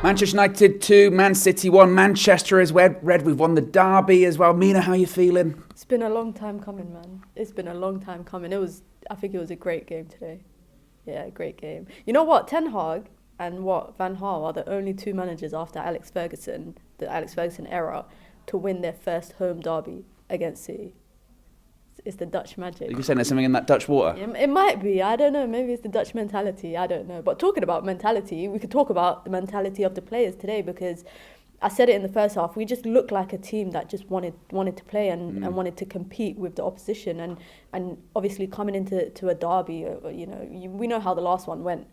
Manchester United 2, Man City 1, Manchester is red. We've won the derby as well. Mina, how are you feeling? It's been a long time coming, man. It's been a long time coming. I think it was a great game today. Yeah, great game. You know what? Ten Hag and Van Gaal are the only two managers after the Alex Ferguson era, to win their first home derby against City. It's the Dutch magic. Are you saying there's something in that Dutch water? It might be. I don't know. Maybe it's the Dutch mentality. I don't know. But talking about mentality, we could talk about the mentality of the players today, because I said it in the first half. We just looked like a team that just wanted to play and wanted to compete with the opposition. And obviously coming into a derby, we know how the last one went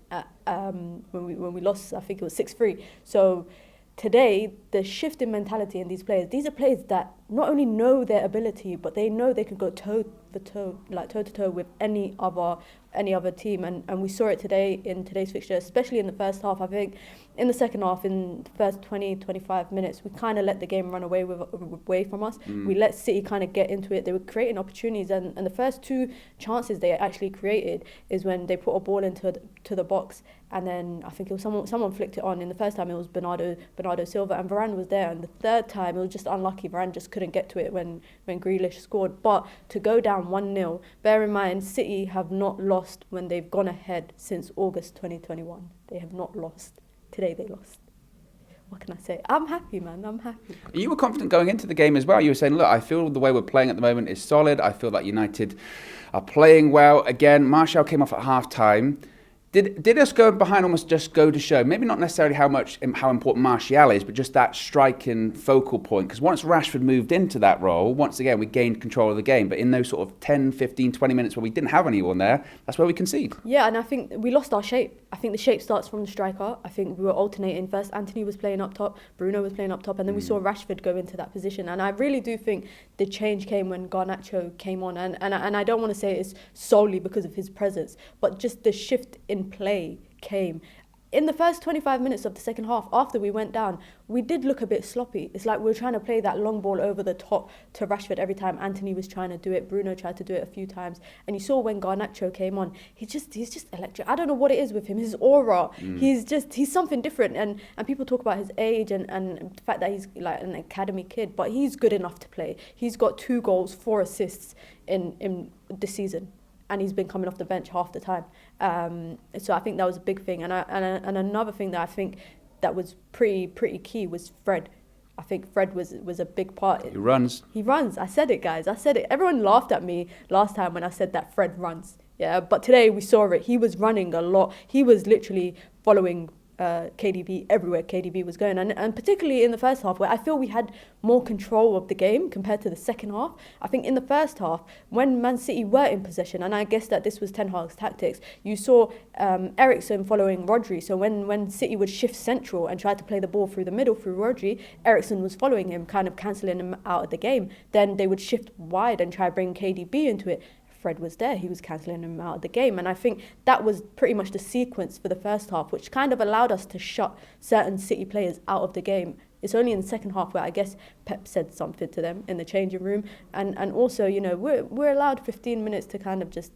when we lost. I think it was 6-3. So today, the shift in mentality in these players, these are players that not only know their ability, but they know they can go toe to toe with any other team. And we saw it today in today's fixture, especially in the first half. I think in the second half, in the first 20-25 minutes, we kind of let the game run away from us. We let City kind of get into it. They were creating opportunities, and the first two chances they actually created is when they put a ball into the box, and then I think it was someone flicked it on. In the first time, it was Bernardo Silva, and Varane was there. And the third time, it was just unlucky. Varane just couldn't get to it when Grealish scored. But to go down 1-0, bear in mind, City have not lost when they've gone ahead since August 2021. They have not lost. Today they lost. What can I say? I'm happy, man. I'm happy. You were confident going into the game as well. You were saying, look, I feel the way we're playing at the moment is solid. I feel that United are playing well. Again, Martial came off at half-time. Did us go behind almost just go to show, maybe not necessarily how important Martial is, but just that striking focal point? Because once Rashford moved into that role, once again, we gained control of the game. But in those sort of 10, 15, 20 minutes where we didn't have anyone there, that's where we concede. Yeah, and I think we lost our shape. I think the shape starts from the striker. I think we were alternating. First, Anthony was playing up top, Bruno was playing up top, and then we saw Rashford go into that position. And I really do think the change came when Garnacho came on. And I don't want to say it's solely because of his presence, but just the shift in play came. In the first 25 minutes of the second half, after we went down, we did look a bit sloppy. It's like we were trying to play that long ball over the top to Rashford every time. Anthony was trying to do it. Bruno tried to do it a few times. And you saw when Garnacho came on, he's just electric. I don't know what it is with him. His aura, he's something different. And people talk about his age and the fact that he's like an academy kid, but he's good enough to play. He's got 2 goals, 4 assists in this season. And he's been coming off the bench half the time. So I think that was a big thing. And another thing that I think that was pretty key was Fred. I think Fred was a big part. He runs. I said it, guys. I said it. Everyone laughed at me last time when I said that Fred runs. Yeah, but today we saw it. He was running a lot. He was literally following KDB everywhere KDB was going, and particularly in the first half, where I feel we had more control of the game compared to the second half. I think in the first half, when Man City were in possession, and I guess that this was Ten Hag's tactics, you saw Eriksen following Rodri. So when City would shift central and try to play the ball through the middle through Rodri, Eriksen was following him, kind of cancelling him out of the game. Then they would shift wide and try to bring KDB into it. Fred was there, he was cancelling him out of the game. And I think that was pretty much the sequence for the first half, which kind of allowed us to shut certain City players out of the game. It's only in the second half where I guess Pep said something to them in the changing room. And also, we're allowed 15 minutes to kind of just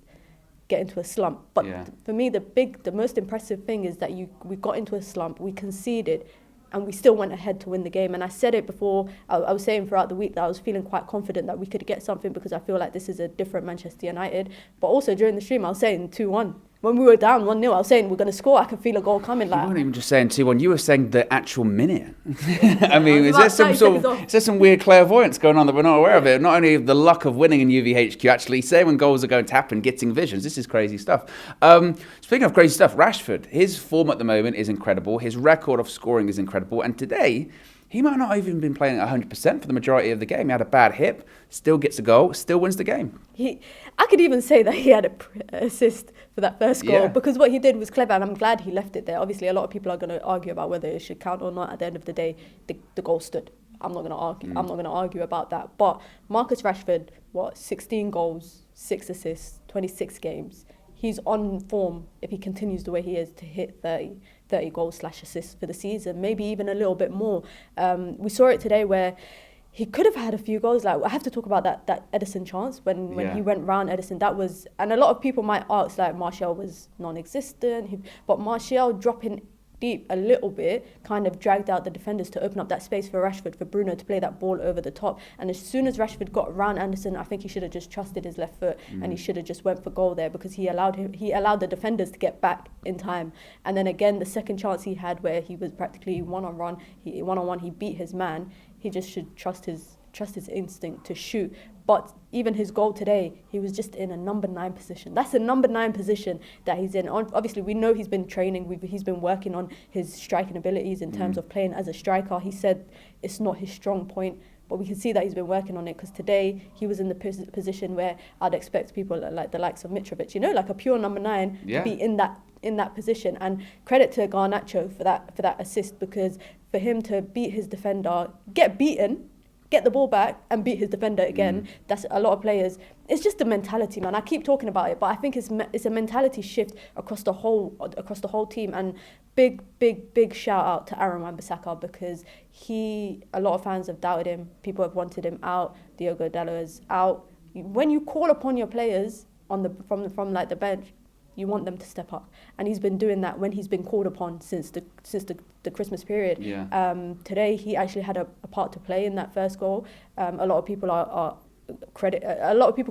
get into a slump. But for me, the most impressive thing is that we got into a slump, we conceded, and we still went ahead to win the game. And I said it before, I was saying throughout the week that I was feeling quite confident that we could get something, because I feel like this is a different Manchester United. But also during the stream, I was saying 2-1. When we were down 1-0, I was saying we're going to score. I can feel a goal coming. You weren't even just saying 2-1. You were saying the actual minute. I mean, is there some weird clairvoyance going on that we're not aware of it? Not only the luck of winning in UVHQ, actually, saying when goals are going to happen, getting visions. This is crazy stuff. Speaking of crazy stuff, Rashford, his form at the moment is incredible. His record of scoring is incredible. And today, he might not have even been playing at 100% for the majority of the game. He had a bad hip, still gets a goal, still wins the game. I could even say that he had an assist for that first goal, because what he did was clever, and I'm glad he left it there. Obviously, a lot of people are going to argue about whether it should count or not. At the end of the day, the goal stood. I'm not going to argue. I'm not going to argue about that. But Marcus Rashford, 16 goals, 6 assists, 26 games. He's on form, if he continues the way he is, to hit 30 goals / assists for the season, maybe even a little bit more. We saw it today where he could have had a few goals. Like, I have to talk about that Ederson chance when he went round Ederson. That was, and a lot of people might ask, like, Martial was non-existent, but Martial dropping deep a little bit, kind of dragged out the defenders to open up that space for Rashford, for Bruno to play that ball over the top. And as soon as Rashford got around Anderson, I think he should have just trusted his left foot and he should have just went for goal there, because he allowed the defenders to get back in time. And then again, the second chance he had where he was practically one-on-one, he beat his man. He just should trust his instinct to shoot. But even his goal today, he was just in a number 9 position. That's a number 9 position that he's in. Obviously, we know he's been training. He's been working on his striking abilities in terms of playing as a striker. He said it's not his strong point, but we can see that he's been working on it, because today he was in the position where I'd expect people like the likes of Mitrovic, like a pure number 9, to be in that position. And credit to Garnacho for that assist, because for him to beat his defender, get beaten, get the ball back and beat his defender again. That's a lot of players. It's just the mentality, man. I keep talking about it, but I think it's a mentality shift across the whole team. And big shout out to Aaron Wan-Bissaka, because a lot of fans have doubted him. People have wanted him out. Diogo Dalot is out. When you call upon your players from like the bench, you want them to step up, and he's been doing that when he's been called upon since the Christmas period. Today he actually had a part to play in that first goal. A lot of people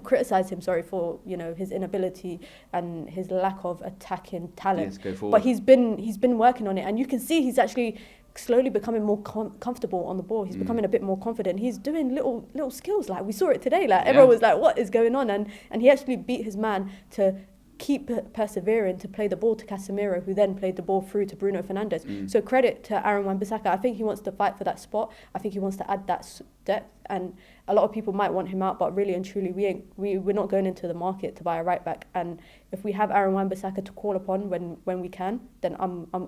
criticize him, for his inability and his lack of attacking talent. But he's been working on it, and you can see he's actually slowly becoming more comfortable on the ball. He's becoming a bit more confident. He's doing little skills, like we saw it today. Like everyone was like, "What is going on?" And he actually beat his man to keep persevering, to play the ball to Casemiro, who then played the ball through to Bruno Fernandes. So credit to Aaron Wan-Bissaka. I think he wants to fight for that spot. I think he wants to add that depth, and a lot of people might want him out, but really and truly we're not going into the market to buy a right back. And if we have Aaron Wan-Bissaka to call upon when we can, then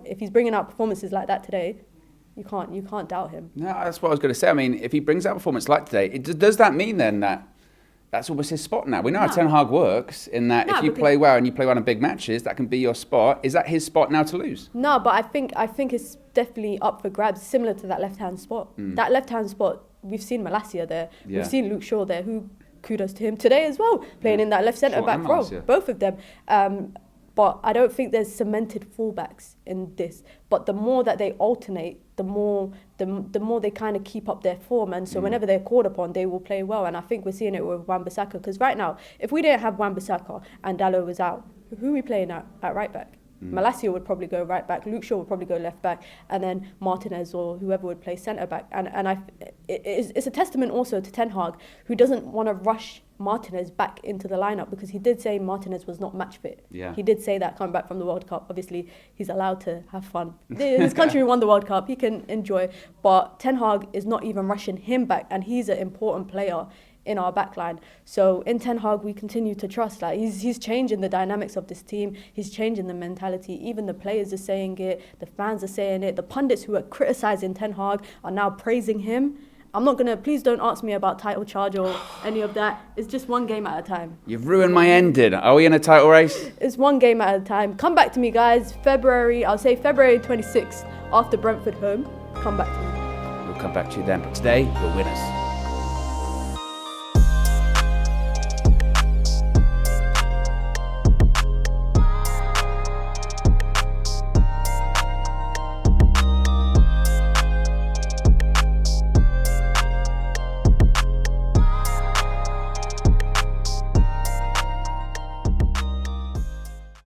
if he's bringing out performances like that today, you can't doubt him. No, that's what I was going to say. I mean, if he brings out a performance like today, does that mean then that that's almost his spot now? We know how Ten Hag works, in that if you play well and you play well in big matches, that can be your spot. Is that his spot now to lose? No, but I think it's definitely up for grabs, similar to that left-hand spot. That left-hand spot, we've seen Malacia there, we've seen Luke Shaw there, who, kudos to him today as well, playing in that left centre-back role, both of them. But I don't think there's cemented fullbacks in this. But the more that they alternate, the more they kind of keep up their form. And so whenever they're called upon, they will play well. And I think we're seeing it with Wan-Bissaka. Because right now, if we didn't have Wan-Bissaka and Dalot was out, who are we playing at right back? Malacia would probably go right back, Luke Shaw would probably go left back, and then Martinez or whoever would play centre back. And it's a testament also to Ten Hag, who doesn't want to rush Martinez back into the lineup, because he did say Martinez was not match fit. He did say that coming back from the World Cup. Obviously, he's allowed to have fun. His country won the World Cup, he can enjoy. But Ten Hag is not even rushing him back, and he's an important player in our backline. So in Ten Hag, we continue to trust. Like he's changing the dynamics of this team. He's changing the mentality. Even the players are saying it. The fans are saying it. The pundits who are criticising Ten Hag are now praising him. Please don't ask me about title charge or any of that. It's just one game at a time. You've ruined my ending. Are we in a title race? It's one game at a time. Come back to me, guys. February 26th, after Brentford home. Come back to me. We'll come back to you then. But today, we're winners.